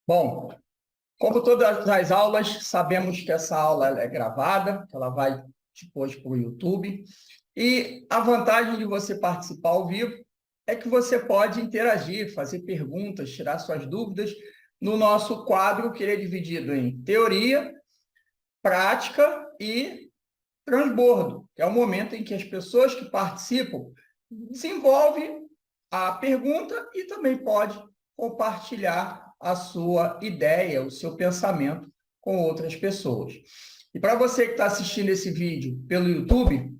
Bom, como todas as aulas, sabemos que essa aula ela é gravada, que ela vai depois para o YouTube. E a vantagem de você participar ao vivo é que você pode interagir, fazer perguntas, tirar suas dúvidas no nosso quadro, que ele é dividido em teoria, prática e transbordo, que é o momento em que as pessoas que participam desenvolvem a pergunta e também pode compartilhar a sua ideia, o seu pensamento com outras pessoas. E para você que está assistindo esse vídeo pelo YouTube,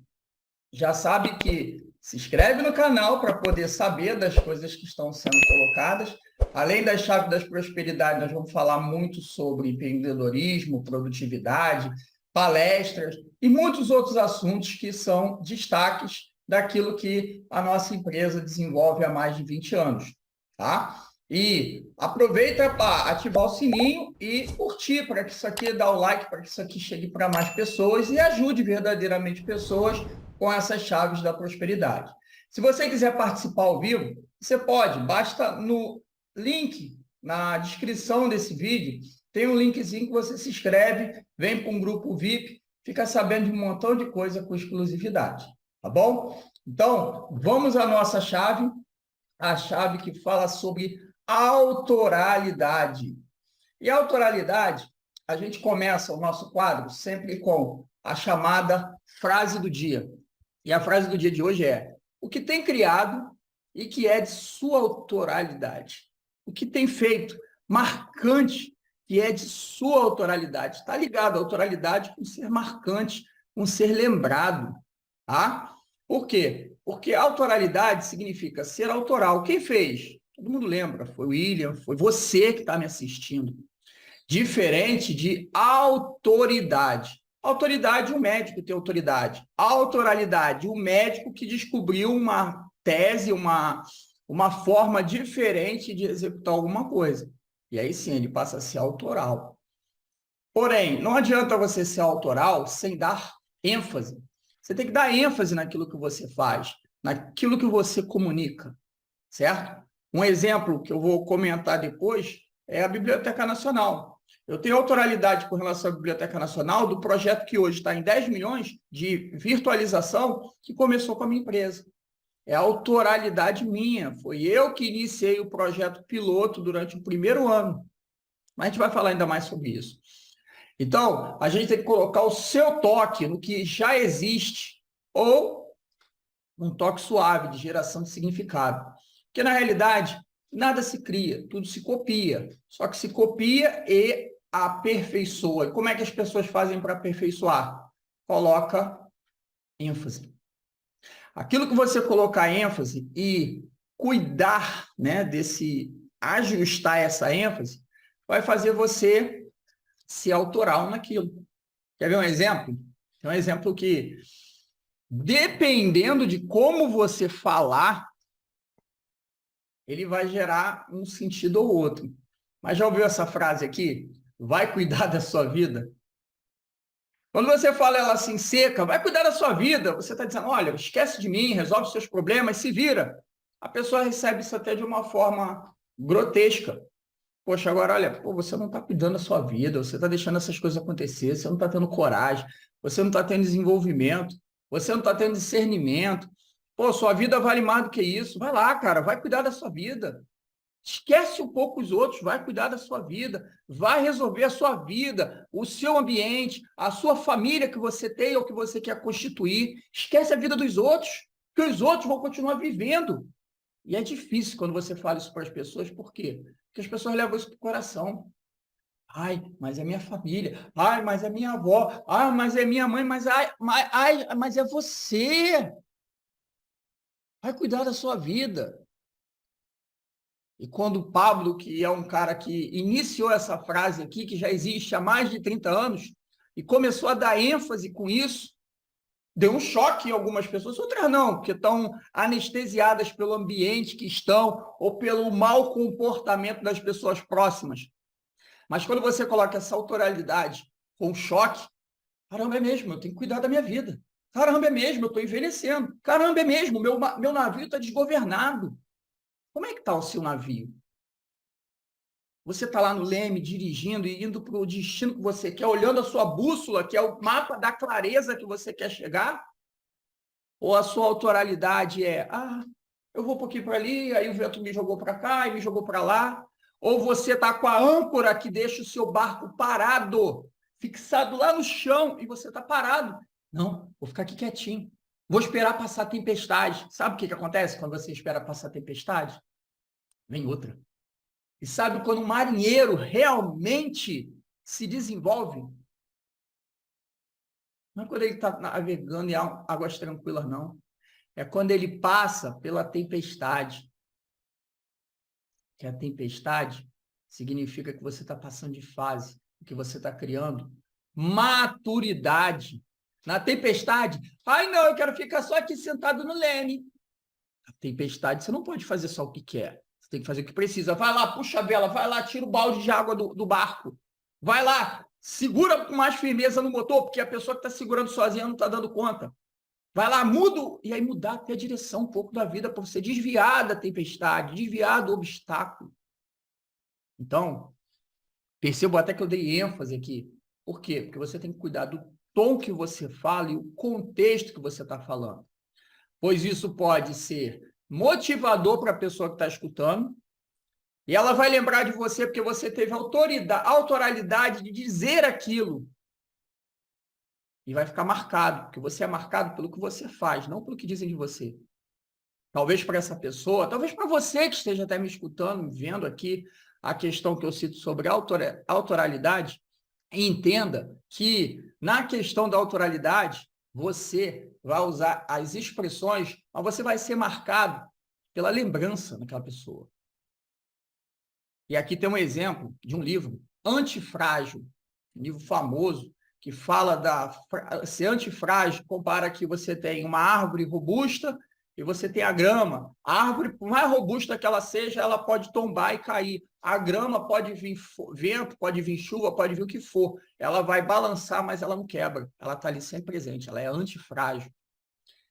já sabe que se inscreve no canal para poder saber das coisas que estão sendo colocadas. Além das chaves das prosperidades, nós vamos falar muito sobre empreendedorismo, produtividade, palestras e muitos outros assuntos que são destaques daquilo que a nossa empresa desenvolve há mais de 20 anos, tá? E aproveita para ativar o sininho e curtir para que isso aqui dá o like, para que isso aqui chegue para mais pessoas e ajude verdadeiramente pessoas com essas chaves da prosperidade. Se você quiser participar ao vivo, você pode, basta no link na descrição desse vídeo, tem um linkzinho que você se inscreve, vem para um grupo VIP, fica sabendo de um montão de coisa com exclusividade, tá bom? Então, vamos à nossa chave, a chave que fala sobre autoralidade. E a autoralidade, a gente começa o nosso quadro sempre com a chamada frase do dia. E a frase do dia de hoje é: o que tem criado e que é de sua autoralidade? O que tem feito marcante que é de sua autoralidade? Está ligado à autoralidade com ser marcante, com ser lembrado, tá? Por quê? Porque autoralidade significa ser autoral. Quem fez? Todo mundo lembra, foi o William, foi você que está me assistindo. Diferente de autoridade. Autoridade, o médico tem autoridade. Autoralidade, o médico que descobriu uma tese, uma forma diferente de executar alguma coisa. E aí sim, ele passa a ser autoral. Porém, não adianta você ser autoral sem dar ênfase. Você tem que dar ênfase naquilo que você faz, naquilo que você comunica, certo? Um exemplo que eu vou comentar depois é a Biblioteca Nacional. Eu tenho autoralidade com relação à Biblioteca Nacional do projeto que hoje está em 10 milhões de virtualização, que começou com a minha empresa. É a autoralidade minha. Foi eu que iniciei o projeto piloto durante o primeiro ano. Mas a gente vai falar ainda mais sobre isso. Então, a gente tem que colocar o seu toque no que já existe ou um toque suave de geração de significado. Porque, na realidade, nada se cria, tudo se copia. Só que se copia e aperfeiçoa. E como é que as pessoas fazem para aperfeiçoar? Coloca ênfase. Aquilo que você colocar ênfase e cuidar, né, desse ajustar essa ênfase, vai fazer você ser autoral naquilo. Quer ver um exemplo? Tem um exemplo que, dependendo de como você falar, ele vai gerar um sentido ou outro. Mas já ouviu essa frase aqui? Vai cuidar da sua vida? Quando você fala ela assim seca, vai cuidar da sua vida, você está dizendo, olha, esquece de mim, resolve seus problemas, se vira. A pessoa recebe isso até de uma forma grotesca. Poxa, agora olha, pô, você não está cuidando da sua vida, você está deixando essas coisas acontecer, você não está tendo coragem, você não está tendo desenvolvimento, você não está tendo discernimento. Pô, sua vida vale mais do que isso. Vai lá, cara, vai cuidar da sua vida. Esquece um pouco os outros, vai cuidar da sua vida, vai resolver a sua vida, o seu ambiente, a sua família que você tem ou que você quer constituir. Esquece a vida dos outros, que os outros vão continuar vivendo. E é difícil quando você fala isso para as pessoas, por quê? Porque as pessoas levam isso para o coração. Ai, mas é minha família. Ai, mas é minha avó. Ai, mas é minha mãe. Mas é você. Vai cuidar da sua vida. E quando o Pablo, que é um cara que iniciou essa frase aqui, que já existe há mais de 30 anos, e começou a dar ênfase com isso, deu um choque em algumas pessoas, outras não, porque estão anestesiadas pelo ambiente que estão ou pelo mau comportamento das pessoas próximas. Mas quando você coloca essa autoralidade com choque, caramba, é mesmo, eu tenho que cuidar da minha vida. Caramba, é mesmo, eu estou envelhecendo. Caramba, é mesmo, meu navio está desgovernado. Como é que está o seu navio? Você está lá no leme, dirigindo e indo para o destino que você quer, olhando a sua bússola, que é o mapa da clareza que você quer chegar? Ou a sua autoralidade é, eu vou um pouquinho para ali, aí o vento me jogou para cá e me jogou para lá? Ou você está com a âncora que deixa o seu barco parado, fixado lá no chão, e você está parado? Não, vou ficar aqui quietinho. Vou esperar passar a tempestade. Sabe o que acontece quando você espera passar a tempestade? Vem outra. E sabe quando um marinheiro realmente se desenvolve? Não é quando ele está navegando em águas tranquilas, não. É quando ele passa pela tempestade. Que a tempestade significa que você está passando de fase, que você está criando maturidade. Na tempestade, não, eu quero ficar só aqui sentado no leme. A tempestade, você não pode fazer só o que quer. Você tem que fazer o que precisa. Vai lá, puxa a vela, vai lá, tira o balde de água do barco. Vai lá, segura com mais firmeza no motor, porque a pessoa que está segurando sozinha não está dando conta. Vai lá, muda, e aí mudar até a direção um pouco da vida para você desviar da tempestade, desviar do obstáculo. Então, percebo até que eu dei ênfase aqui. Por quê? Porque você tem que cuidar do tom que você fala e o contexto que você está falando. Pois isso pode ser motivador para a pessoa que está escutando, e ela vai lembrar de você porque você teve autoralidade de dizer aquilo. E vai ficar marcado, porque você é marcado pelo que você faz, não pelo que dizem de você. Talvez para essa pessoa, talvez para você que esteja até me escutando, vendo aqui a questão que eu cito sobre autoralidade, entenda que na questão da autoralidade, você vai usar as expressões, mas você vai ser marcado pela lembrança daquela pessoa. E aqui tem um exemplo de um livro, Antifrágil, um livro famoso, que fala ser antifrágil, compara que você tem uma árvore robusta e você tem a grama. A árvore, por mais robusta que ela seja, ela pode tombar e cair. A grama pode vir vento, pode vir chuva, pode vir o que for. Ela vai balançar, mas ela não quebra. Ela está ali sempre presente, ela é antifrágil.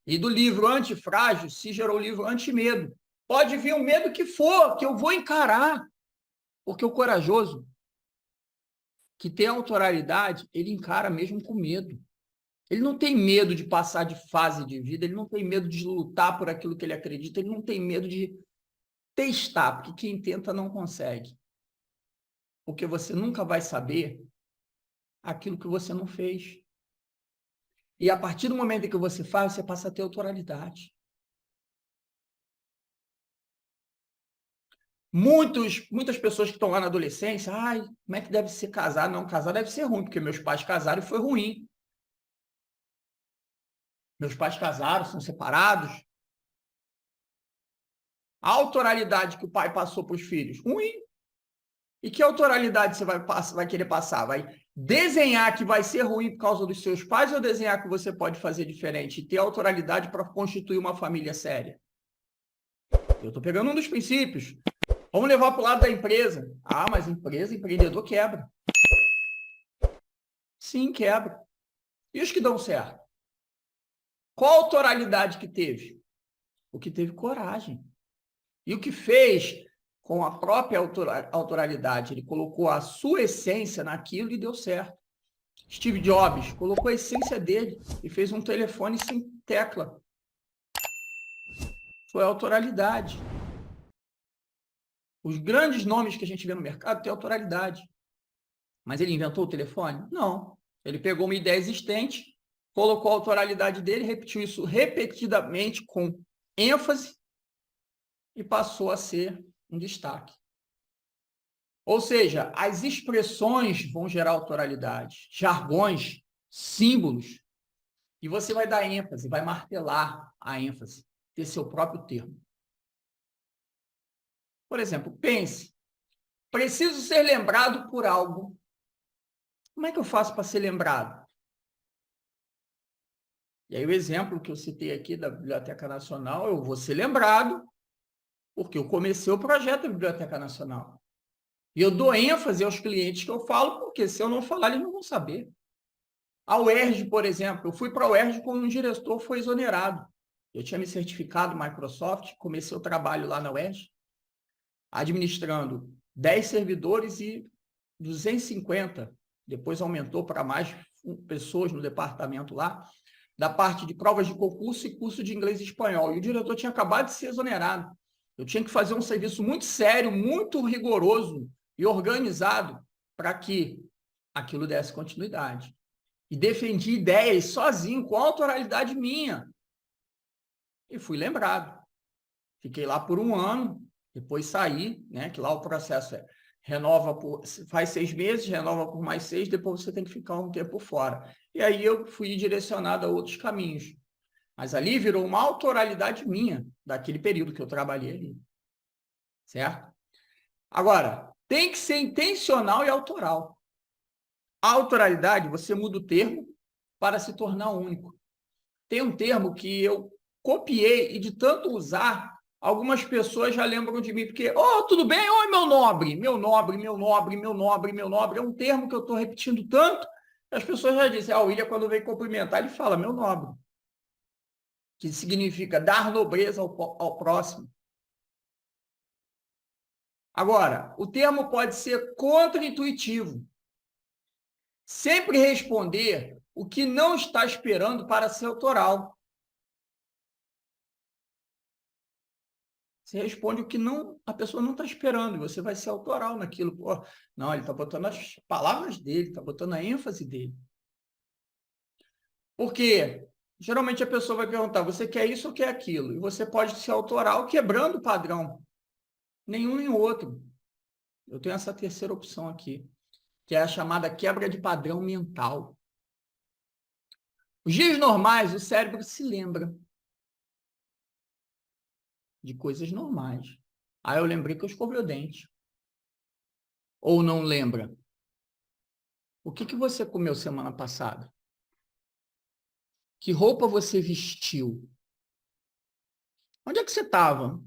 E do livro Antifrágil se gerou o livro Antimedo. Pode vir o medo que for, que eu vou encarar. Porque o corajoso, que tem autoralidade, ele encara mesmo com medo. Ele não tem medo de passar de fase de vida, ele não tem medo de lutar por aquilo que ele acredita, ele não tem medo de testar, porque quem tenta não consegue. Porque você nunca vai saber aquilo que você não fez. E a partir do momento em que você faz, você passa a ter autoralidade. Muitas pessoas que estão lá na adolescência, como é que deve ser casar? Não, casar deve ser ruim, porque meus pais casaram e foi ruim. Meus pais casaram, são separados. A autoralidade que o pai passou para os filhos, ruim. E que autoralidade você vai querer passar? Vai desenhar que vai ser ruim por causa dos seus pais ou desenhar que você pode fazer diferente e ter autoralidade para constituir uma família séria? Eu estou pegando um dos princípios. Vamos levar para o lado da empresa. Mas empresa, empreendedor quebra. Sim, quebra. E os que dão certo? Qual a autoralidade que teve? O que teve coragem. E o que fez com a própria autoralidade? Ele colocou a sua essência naquilo e deu certo. Steve Jobs colocou a essência dele e fez um telefone sem tecla. Foi a autoralidade. Os grandes nomes que a gente vê no mercado têm autoralidade. Mas ele inventou o telefone? Não. Ele pegou uma ideia existente, colocou a autoralidade dele, repetiu isso repetidamente com ênfase e passou a ser um destaque. Ou seja, as expressões vão gerar autoralidade, jargões, símbolos, e você vai dar ênfase, vai martelar a ênfase, ter seu próprio termo. Por exemplo, pense, preciso ser lembrado por algo. Como é que eu faço para ser lembrado? E aí o exemplo que eu citei aqui da Biblioteca Nacional, eu vou ser lembrado porque eu comecei o projeto da Biblioteca Nacional. E eu dou ênfase aos clientes que eu falo, porque se eu não falar, eles não vão saber. A UERJ, por exemplo, eu fui para a UERJ quando um diretor foi exonerado. Eu tinha me certificado Microsoft, comecei o trabalho lá na UERJ, administrando 10 servidores e 250. Depois aumentou para mais pessoas no departamento lá, da parte de provas de concurso e curso de inglês e espanhol. E o diretor tinha acabado de ser exonerado. Eu tinha que fazer um serviço muito sério, muito rigoroso e organizado para que aquilo desse continuidade. E defendi ideias sozinho, com autoralidade minha. E fui lembrado. Fiquei lá por um ano, depois saí, né? Que lá o processo renova faz 6 meses, renova por mais 6, depois você tem que ficar um tempo fora. E aí eu fui direcionado a outros caminhos. Mas ali virou uma autoralidade minha, daquele período que eu trabalhei ali. Certo? Agora, tem que ser intencional e autoral. A autoralidade, você muda o termo para se tornar único. Tem um termo que eu copiei e de tanto usar, algumas pessoas já lembram de mim, porque, tudo bem? Oi, meu nobre, meu nobre, meu nobre, meu nobre, meu nobre. É um termo que eu estou repetindo tanto, que as pessoas já dizem, o William, quando vem cumprimentar, ele fala, meu nobre, que significa dar nobreza ao próximo. Agora, o termo pode ser contra-intuitivo. Sempre responder o que não está esperando para ser autoral. Você responde o que não, a pessoa não está esperando, e você vai ser autoral naquilo. Pô, não, ele está botando as palavras dele, está botando a ênfase dele. Por quê? Geralmente a pessoa vai perguntar, você quer isso ou quer aquilo? E você pode ser autoral quebrando o padrão. Nenhum nem outro. Eu tenho essa terceira opção aqui, que é a chamada quebra de padrão mental. Os dias normais, o cérebro se lembra de coisas normais. Aí eu lembrei que eu escovei o dente. Ou não lembra? O que você comeu semana passada? Que roupa você vestiu? Onde é que você estava?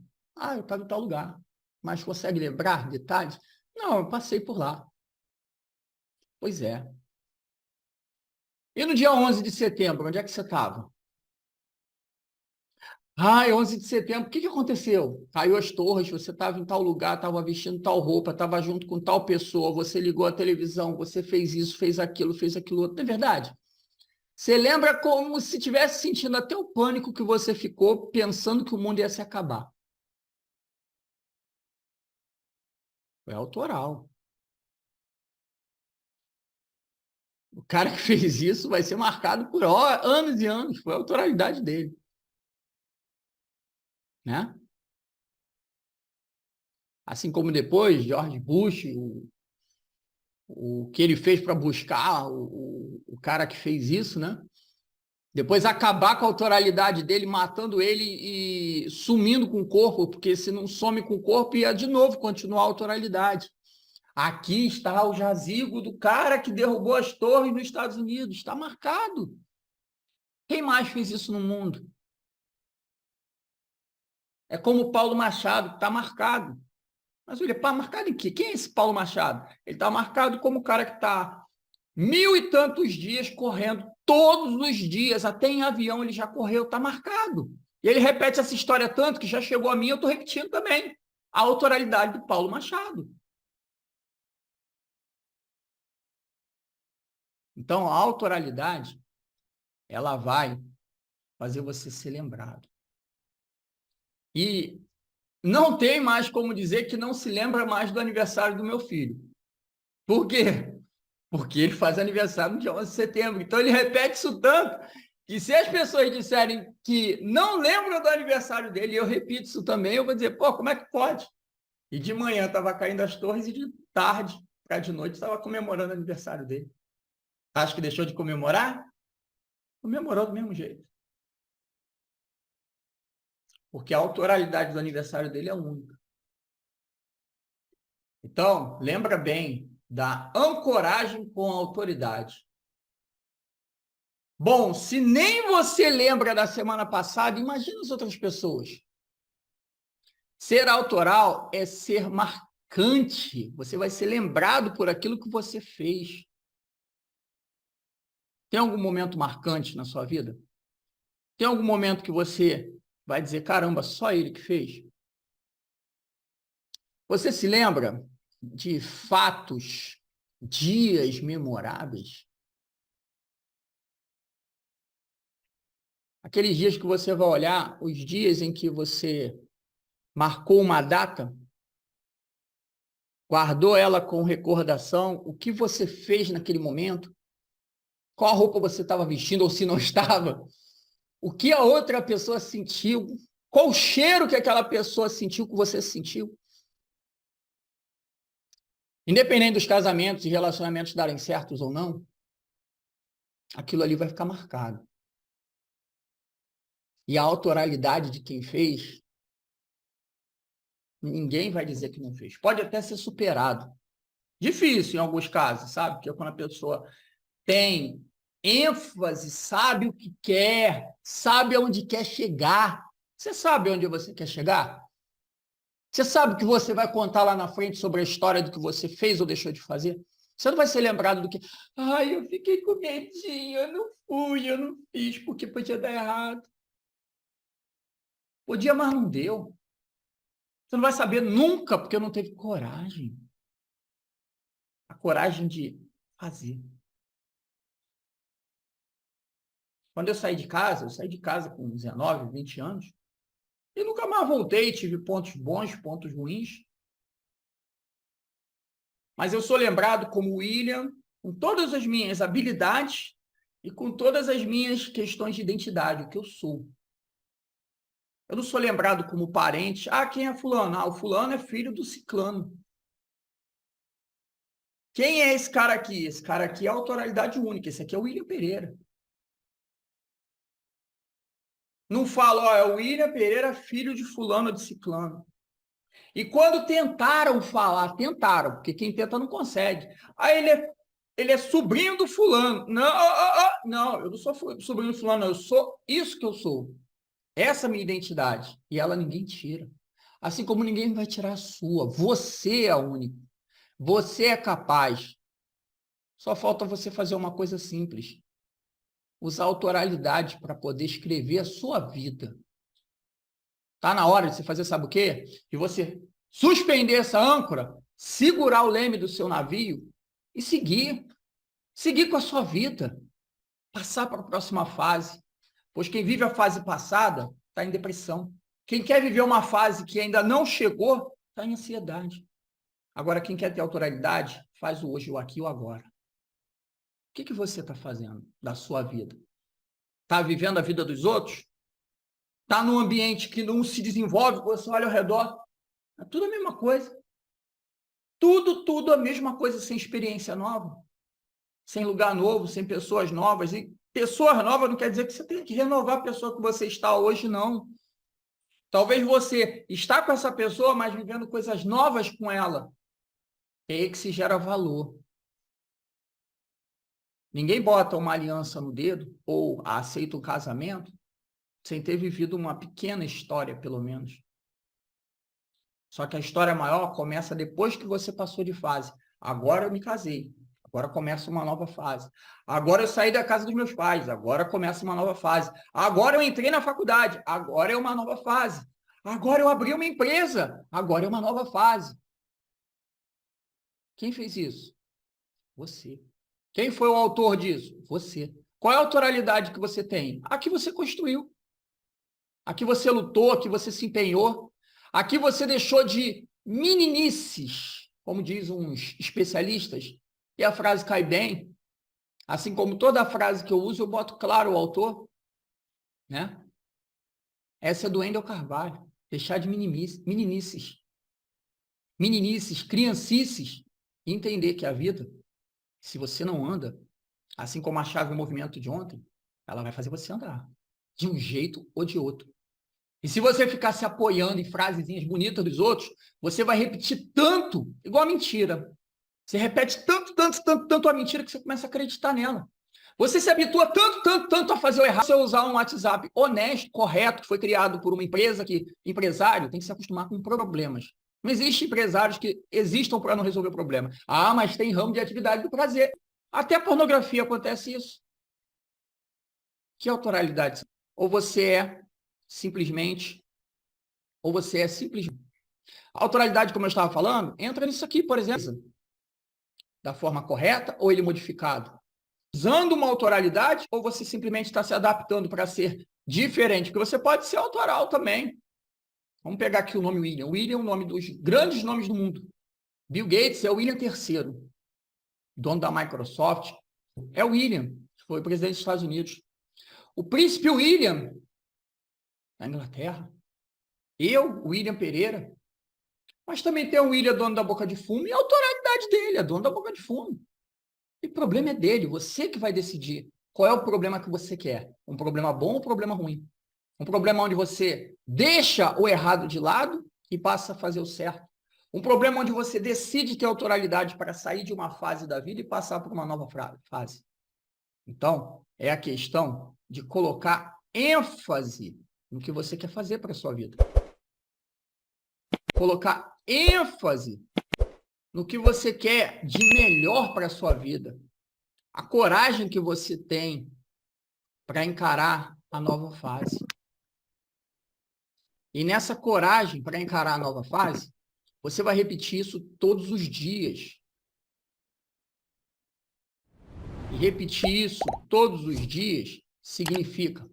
Eu estava em tal lugar. Mas consegue lembrar detalhes? Não, eu passei por lá. Pois é. E no dia 11 de setembro, onde é que você estava? 11 de setembro, o que aconteceu? Caiu as torres, você estava em tal lugar, estava vestindo tal roupa, estava junto com tal pessoa, você ligou a televisão, você fez isso, fez aquilo outro. Não é verdade? Você lembra como se tivesse sentindo até o pânico que você ficou pensando que o mundo ia se acabar. Foi autoral. O cara que fez isso vai ser marcado por anos e anos. Foi a autoralidade dele. Né? Assim como depois, George Bush, o que ele fez para buscar o cara que fez isso, né? Depois acabar com a autoralidade dele, matando ele e sumindo com o corpo, porque se não some com o corpo, ia de novo continuar a autoralidade. Aqui está o jazigo do cara que derrubou as torres nos Estados Unidos. Está marcado. Quem mais fez isso no mundo? É como o Paulo Machado, que está marcado. Mas olha, marcado em quê? Quem é esse Paulo Machado? Ele está marcado como o cara que está 1000 e tantos dias correndo, todos os dias, até em avião ele já correu, está marcado. E ele repete essa história tanto que já chegou a mim, eu estou repetindo também. A autoralidade do Paulo Machado. Então, a autoralidade, ela vai fazer você ser lembrado. E não tem mais como dizer que não se lembra mais do aniversário do meu filho. Por quê? Porque ele faz aniversário no dia 11 de setembro. Então, ele repete isso tanto que se as pessoas disserem que não lembram do aniversário dele, e eu repito isso também, eu vou dizer, como é que pode? E de manhã estava caindo as torres e de tarde para de noite estava comemorando o aniversário dele. Acho que deixou de comemorar? Comemorou do mesmo jeito. Porque a autoralidade do aniversário dele é única. Então, lembra bem da ancoragem com a autoridade. Bom, se nem você lembra da semana passada, imagina as outras pessoas. Ser autoral é ser marcante. Você vai ser lembrado por aquilo que você fez. Tem algum momento marcante na sua vida? Tem algum momento que você vai dizer, caramba, só ele que fez? Você se lembra de fatos, dias memoráveis, aqueles dias que você vai olhar, os dias em que você marcou uma data, guardou ela com recordação, o que você fez naquele momento, qual roupa você estava vestindo ou se não estava, o que a outra pessoa sentiu, qual o cheiro que aquela pessoa sentiu que você sentiu. Independente dos casamentos e relacionamentos darem certos ou não, aquilo ali vai ficar marcado. E a autoralidade de quem fez, ninguém vai dizer que não fez. Pode até ser superado. Difícil em alguns casos, sabe? Porque quando a pessoa tem ênfase, sabe o que quer, sabe aonde quer chegar. Você sabe onde você quer chegar? Você sabe que você vai contar lá na frente sobre a história do que você fez ou deixou de fazer? Você não vai ser lembrado do que, ai, eu fiquei com medinho, eu não fui, eu não fiz, porque podia dar errado. Podia, mas não deu. Você não vai saber nunca, porque não teve coragem. A coragem de fazer. Quando eu saí de casa com 19, 20 anos, e nunca mais voltei, tive pontos bons, pontos ruins. Mas eu sou lembrado como William, com todas as minhas habilidades e com todas as minhas questões de identidade, o que eu sou. Eu não sou lembrado como parente. Ah, quem é fulano? Ah, o fulano é filho do ciclano. Quem é esse cara aqui? Esse cara aqui é autoralidade única. Esse aqui é o William Pereira. Não falo, ó, é o William Pereira, filho de fulano de ciclano. E quando tentaram falar, tentaram, porque quem tenta não consegue. Aí ele é sobrinho do fulano. Não, não, eu não sou sobrinho do fulano, não, eu sou isso que eu sou. Essa é a minha identidade. E ela ninguém tira. Assim como ninguém vai tirar a sua. Você é a única. Você é capaz. Só falta você fazer uma coisa simples. Usar a autoralidade para poder escrever a sua vida. Tá na hora de você fazer, sabe o quê? De você suspender essa âncora, segurar o leme do seu navio e seguir. Seguir com a sua vida. Passar para a próxima fase. Pois quem vive a fase passada está em depressão. Quem quer viver uma fase que ainda não chegou está em ansiedade. Agora, quem quer ter autoralidade, faz o hoje, o aqui e o agora. O que você está fazendo da sua vida? Está vivendo a vida dos outros? Está num ambiente que não se desenvolve, você olha ao redor, é tudo a mesma coisa. Tudo a mesma coisa, sem experiência nova, sem lugar novo, sem pessoas novas. E pessoas novas não quer dizer que você tem que renovar a pessoa que você está hoje, não. Talvez você está com essa pessoa, mas vivendo coisas novas com ela. É aí que se gera valor. Ninguém bota uma aliança no dedo ou aceita um casamento sem ter vivido uma pequena história, pelo menos. Só que a história maior começa depois que você passou de fase. Agora eu me casei. Agora começa uma nova fase. Agora eu saí da casa dos meus pais. Agora começa uma nova fase. Agora eu entrei na faculdade. Agora é uma nova fase. Agora eu abri uma empresa. Agora é uma nova fase. Quem fez isso? Você. Quem foi o autor disso? Você. Qual é a autoralidade que você tem? A que você construiu. A que você lutou, a que você se empenhou. A que você deixou de meninices, como dizem uns especialistas, e a frase cai bem. Assim como toda a frase que eu uso, eu boto claro o autor, né? Essa é do Wendel Carvalho. Deixar de meninices, criancices, e entender que a vida, se você não anda, assim como a chave em movimento de ontem, ela vai fazer você andar, de um jeito ou de outro. E se você ficar se apoiando em frasezinhas bonitas dos outros, você vai repetir tanto, igual a mentira. Você repete tanto a mentira que você começa a acreditar nela. Você se habitua tanto a fazer o errado. Se você usar um WhatsApp honesto, correto, que foi criado por uma empresa que empresário tem que se acostumar com problemas. Não existe empresários que existam para não resolver o problema. Ah, mas tem ramo de atividade do prazer. Até a pornografia acontece isso. Que autoralidade? Ou você é simplesmente A autoralidade, como eu estava falando, entra nisso aqui, por exemplo, da forma correta ou ele modificado? Usando uma autoralidade ou você simplesmente está se adaptando para ser diferente? Porque você pode ser autoral também. Vamos pegar aqui o nome William. William é o nome dos grandes nomes do mundo. Bill Gates é o William III, dono da Microsoft. É o William, que foi presidente dos Estados Unidos. O príncipe William, na Inglaterra. Eu, William Pereira. Mas também tem o William, dono da Boca de Fumo, e a autoralidade dele, é dono da Boca de Fumo. E o problema é dele, você que vai decidir qual é o problema que você quer. Um problema bom ou um problema ruim? Um problema onde você deixa o errado de lado e passa a fazer o certo. Um problema onde você decide ter autoralidade para sair de uma fase da vida e passar para uma nova fase. Então, é a questão de colocar ênfase no que você quer fazer para a sua vida. Colocar ênfase no que você quer de melhor para a sua vida. A coragem que você tem para encarar a nova fase. E nessa coragem para encarar a nova fase, você vai repetir isso todos os dias. E repetir isso todos os dias significa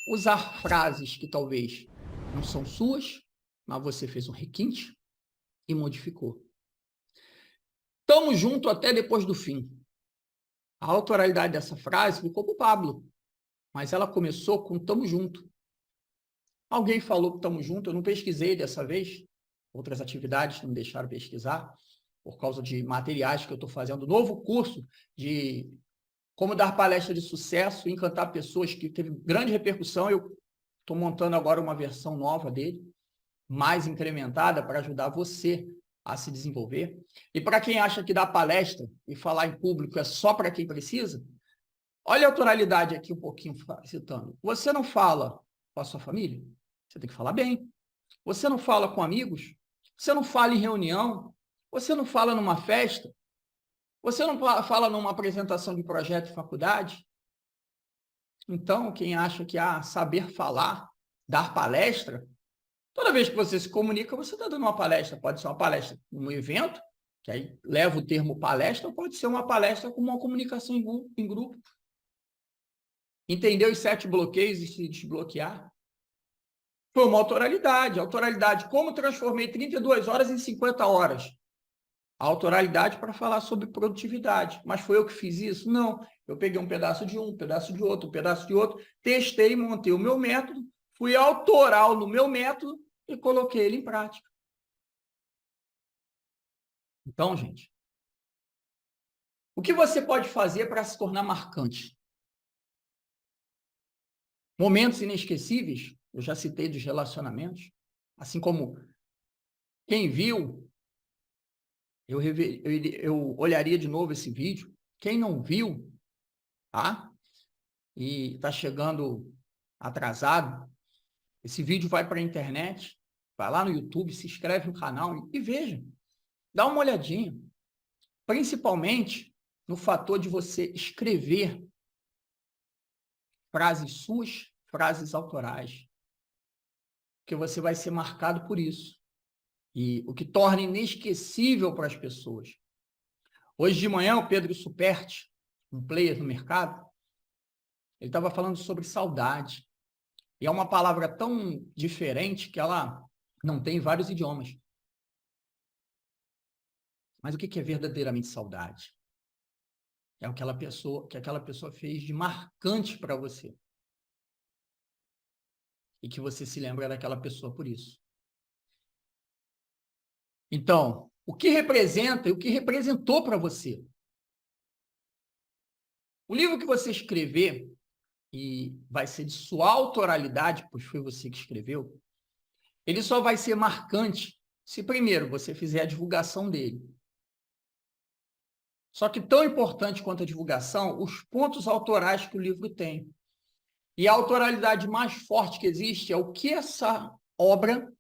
usar frases que talvez não são suas, mas você fez um requinte e modificou. Tamo junto até depois do fim. A autoralidade dessa frase ficou para o Pablo, mas ela começou com tamo junto. Alguém falou que tamo junto, eu não pesquisei dessa vez, outras atividades não me deixaram pesquisar, por causa de materiais que eu estou fazendo, novo curso de como dar palestra de sucesso e encantar pessoas, que teve grande repercussão. Eu estou montando agora uma versão nova dele, mais incrementada, para ajudar você a se desenvolver. E para quem acha que dar palestra e falar em público é só para quem precisa, olha a autoralidade aqui um pouquinho citando. Você não fala com a sua família? Você tem que falar bem. Você não fala com amigos? Você não fala em reunião? Você não fala numa festa? Você não fala numa apresentação de projeto de faculdade? Então, quem acha que saber falar, dar palestra, toda vez que você se comunica, você está dando uma palestra. Pode ser uma palestra num evento, que aí leva o termo palestra, ou pode ser uma palestra com uma comunicação em grupo. Entender os 7 bloqueios e se desbloquear. Foi uma autoralidade. Autoralidade, como transformei 32 horas em 50 horas. A autoralidade para falar sobre produtividade. Mas foi eu que fiz isso? Não. Eu peguei um pedaço de um pedaço de outro, um pedaço de outro, testei, montei o meu método, fui autoral no meu método e coloquei ele em prática. Então, gente, o que você pode fazer para se tornar marcante? Momentos inesquecíveis, eu já citei dos relacionamentos, assim como quem viu, eu olharia de novo esse vídeo. Quem não viu, tá? E está chegando atrasado, esse vídeo vai para a internet, vai lá no YouTube, se inscreve no canal e veja. Dá uma olhadinha. Principalmente no fator de você escrever frases suas, frases autorais. Porque você vai ser marcado por isso. E o que torna inesquecível para as pessoas. Hoje de manhã, o Pedro Superti, um player no mercado, ele estava falando sobre saudade. E é uma palavra tão diferente que ela não tem em vários idiomas. Mas o que é verdadeiramente saudade? É o que aquela pessoa fez de marcante para você. E que você se lembra daquela pessoa por isso. Então, o que representa e o que representou para você? O livro que você escrever, e vai ser de sua autoralidade, pois foi você que escreveu, ele só vai ser marcante se primeiro você fizer a divulgação dele. Só que tão importante quanto a divulgação, os pontos autorais que o livro tem. E a autoralidade mais forte que existe é o que essa obra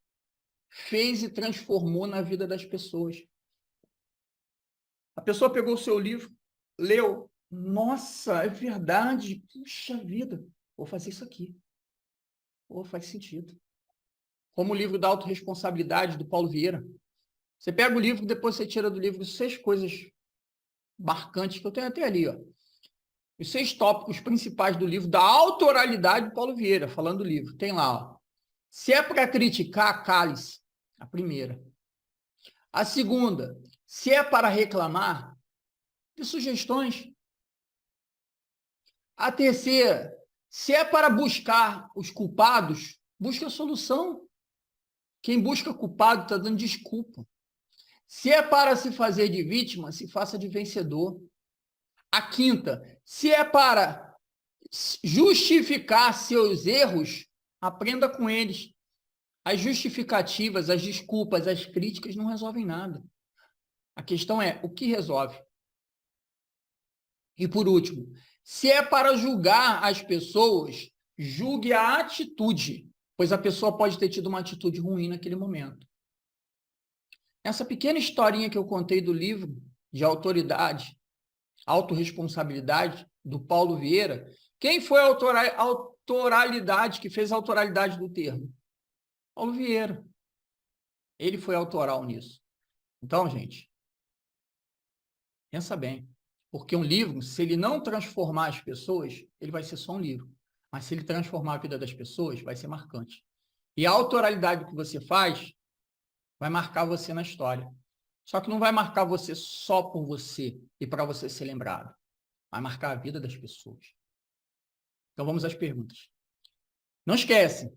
fez e transformou na vida das pessoas. A pessoa pegou o seu livro, leu, nossa, é verdade, puxa vida, vou fazer isso aqui. Pô, faz sentido. como o livro da autorresponsabilidade, do Paulo Vieira. Você pega o livro, depois você tira do livro 6 coisas marcantes, que eu tenho até ali, ó. Os 6 tópicos principais do livro da autoralidade do Paulo Vieira, falando do livro. Tem lá, ó. Se é para criticar, cale-se. A primeira. A segunda, se é para reclamar, dê sugestões. A terceira, se é para buscar os culpados, busque a solução. Quem busca culpado está dando desculpa. Se é para se fazer de vítima, se faça de vencedor. A quinta, se é para justificar seus erros, aprenda com eles. As justificativas, as desculpas, as críticas não resolvem nada. A questão é, o que resolve? E por último, se é para julgar as pessoas, julgue a atitude, pois a pessoa pode ter tido uma atitude ruim naquele momento. Essa pequena historinha que eu contei do livro de autoridade, autorresponsabilidade, do Paulo Vieira, quem foi a autoralidade que fez a autoralidade do termo? Paulo Vieira. Ele foi autoral nisso. Então, gente, pensa bem. Porque um livro, se ele não transformar as pessoas, ele vai ser só um livro. Mas se ele transformar a vida das pessoas, vai ser marcante. E a autoralidade que você faz vai marcar você na história. Só que não vai marcar você só por você e para você ser lembrado. Vai marcar a vida das pessoas. Então vamos às perguntas. Não esquece,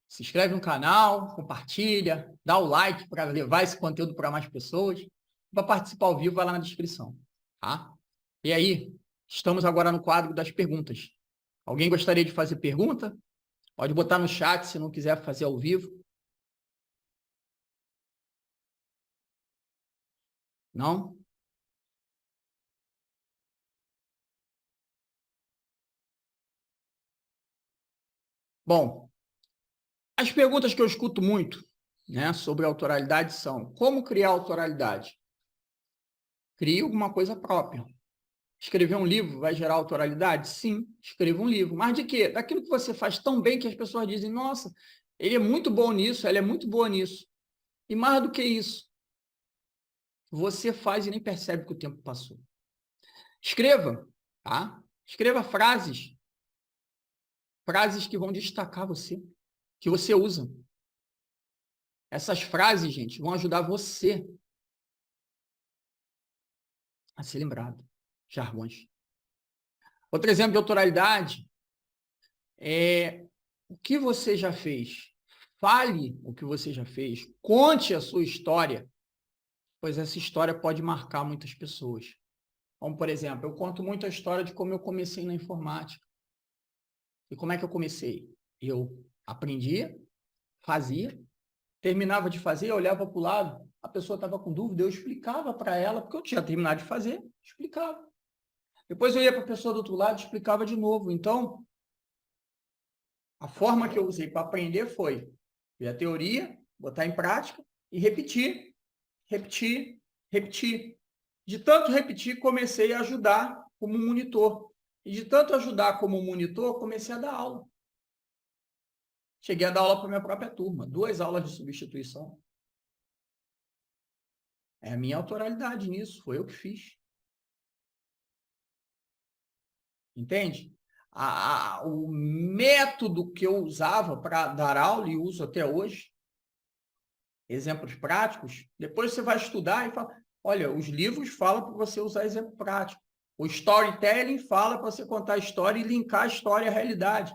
se inscreve no canal, compartilha, dá o like para levar esse conteúdo para mais pessoas. Para participar ao vivo, vai lá na descrição. Tá? E aí, estamos agora no quadro das perguntas. Alguém gostaria de fazer pergunta? Pode botar no chat se não quiser fazer ao vivo. Não? Bom, as perguntas que eu escuto muito, né, sobre autoralidade são: como criar autoralidade? Crie alguma coisa própria. Escrever um livro vai gerar autoralidade? Sim, escreva um livro. Mas de quê? Daquilo que você faz tão bem que as pessoas dizem: nossa, ele é muito bom nisso, ela é muito boa nisso. E mais do que isso, você faz e nem percebe que o tempo passou. Escreva, tá? Escreva frases que vão destacar você, que você usa. Essas frases, gente, vão ajudar você a ser lembrado. Jargões. Outro exemplo de autoralidade é o que você já fez. Fale o que você já fez. Conte a sua história, pois essa história pode marcar muitas pessoas. Como, por exemplo, eu conto muito a história de como eu comecei na informática. E como é que eu comecei? Eu aprendia, fazia, terminava de fazer, eu olhava para o lado, a pessoa estava com dúvida, eu explicava para ela, porque eu tinha terminado de fazer, explicava. Depois eu ia para a pessoa do outro lado e explicava de novo. Então, a forma que eu usei para aprender foi ver a teoria, botar em prática e repetir, repetir, repetir. De tanto repetir, comecei a ajudar como monitor. E de tanto ajudar como monitor, comecei a dar aula. Cheguei a dar aula para minha própria turma, 2 aulas de substituição. É a minha autoralidade nisso, foi eu que fiz. Entende? O método que eu usava para dar aula e uso até hoje, exemplos práticos, depois você vai estudar e fala, olha, os livros falam para você usar exemplo prático. O storytelling fala para você contar a história e linkar a história à realidade.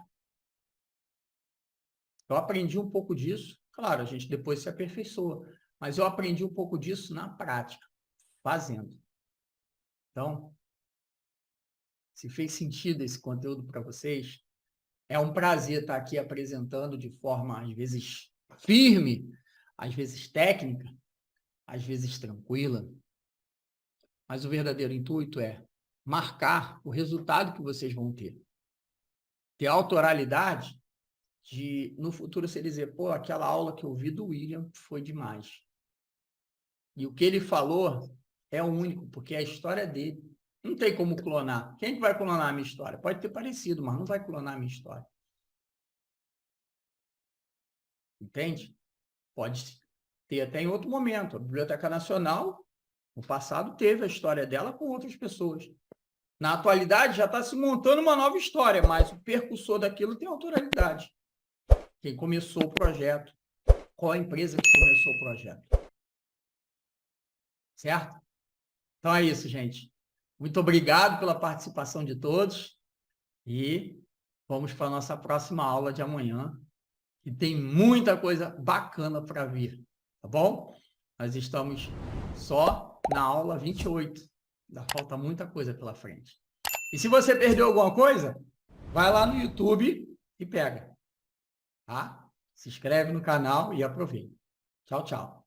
Eu aprendi um pouco disso. Claro, a gente depois se aperfeiçoa. Mas eu aprendi um pouco disso na prática, fazendo. Então, se fez sentido esse conteúdo para vocês, é um prazer estar aqui apresentando de forma, às vezes, firme, às vezes técnica, às vezes tranquila. Mas o verdadeiro intuito é marcar o resultado que vocês vão ter. Ter autoralidade de, no futuro, você dizer, pô, aquela aula que eu vi do William foi demais. E o que ele falou é o único, porque é a história dele. Não tem como clonar. Quem que vai clonar a minha história? Pode ter parecido, mas não vai clonar a minha história. Entende? Pode ter até em outro momento. A Biblioteca Nacional, no passado, teve a história dela com outras pessoas. Na atualidade, já está se montando uma nova história, mas o percussor daquilo tem autoralidade. Quem começou o projeto, qual a empresa que começou o projeto. Certo? Então é isso, gente. Muito obrigado pela participação de todos e vamos para a nossa próxima aula de amanhã, que tem muita coisa bacana para vir, tá bom? Nós estamos só na aula 28. Ainda falta muita coisa pela frente. E se você perdeu alguma coisa, vai lá no YouTube e pega. Tá? Se inscreve no canal e aproveita. Tchau, tchau.